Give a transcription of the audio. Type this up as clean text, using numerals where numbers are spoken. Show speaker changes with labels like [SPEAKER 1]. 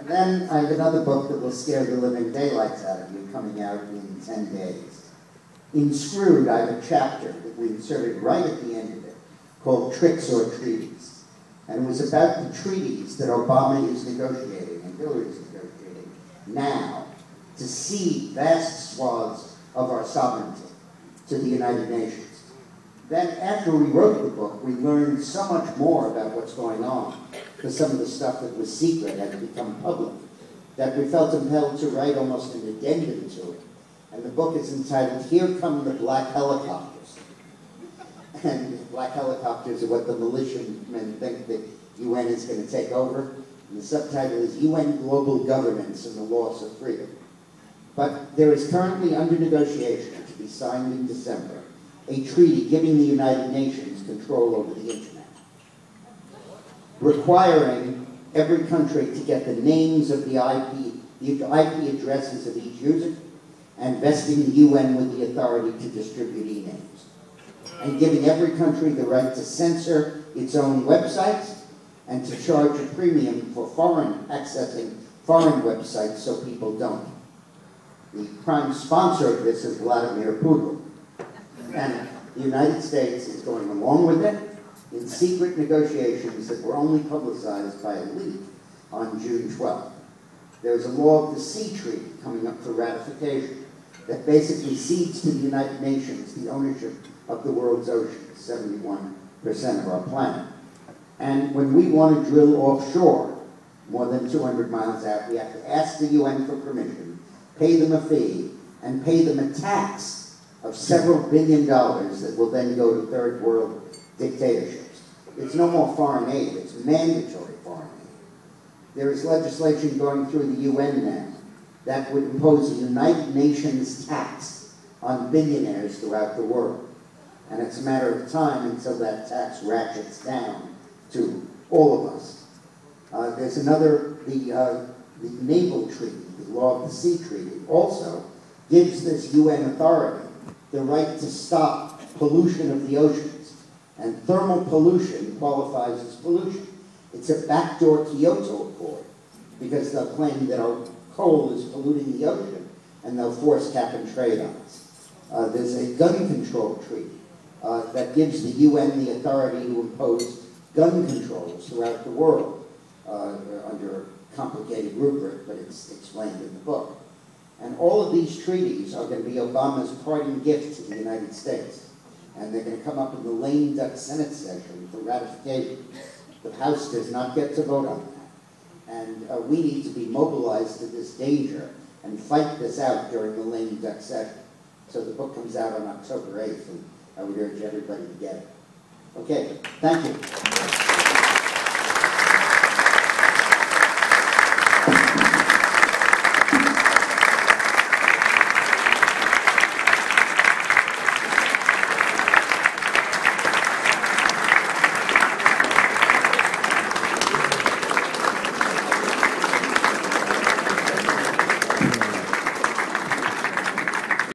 [SPEAKER 1] And then I have another book that will scare the living daylights out of you, coming out in 10 days. In Screwed, I have a chapter that we inserted right at the end of it, called Tricks or Treaties. And it was about the treaties that Obama is negotiating and Hillary is negotiating now to cede vast swaths of our sovereignty to the United Nations. Then after we wrote the book, we learned so much more about what's going on, because some of the stuff that was secret had become public, that we felt compelled to write almost an addendum to it. And the book is entitled, Here Come the Black Helicopters. And black helicopters are what the militiamen think the UN is going to take over. And the subtitle is UN Global Governance and the Loss of Freedom. But there is currently under negotiation, to be signed in December, a treaty giving the United Nations control over the internet, requiring every country to get the names of the IP addresses of each user, and vesting the UN with the authority to distribute e-names, and giving every country the right to censor its own websites and to charge a premium for accessing foreign websites so people don't. The prime sponsor of this is Vladimir Putin. And the United States is going along with it in secret negotiations that were only publicized by a leak on June 12th. There's a Law of the Sea Treaty coming up for ratification that basically cedes to the United Nations the ownership of the world's oceans, 71% of our planet. And when we want to drill offshore, more than 200 miles out, we have to ask the UN for permission, pay them a fee, and pay them a tax of several $1 billion that will then go to third world dictatorships. It's no more foreign aid, it's mandatory foreign aid. There is legislation going through the UN now that would impose a United Nations tax on billionaires throughout the world. And it's a matter of time until that tax ratchets down to all of us. There's another, the Naval Treaty, the Law of the Sea Treaty, also gives this UN authority the right to stop pollution of the oceans. And thermal pollution qualifies as pollution. It's a backdoor Kyoto Accord, because they'll claim that our coal is polluting the ocean, and they'll force cap and trade on us. There's a gun control treaty that gives the UN the authority to impose gun controls throughout the world under a complicated rubric, but it's explained in the book. And all of these treaties are going to be Obama's parting gift to the United States. And they're going to come up in the lame duck Senate session for ratification. The House does not get to vote on that. And we need to be mobilized to this danger and fight this out during the lame duck session. So the book comes out on October 8th, and I would urge everybody to get it. Okay, thank you.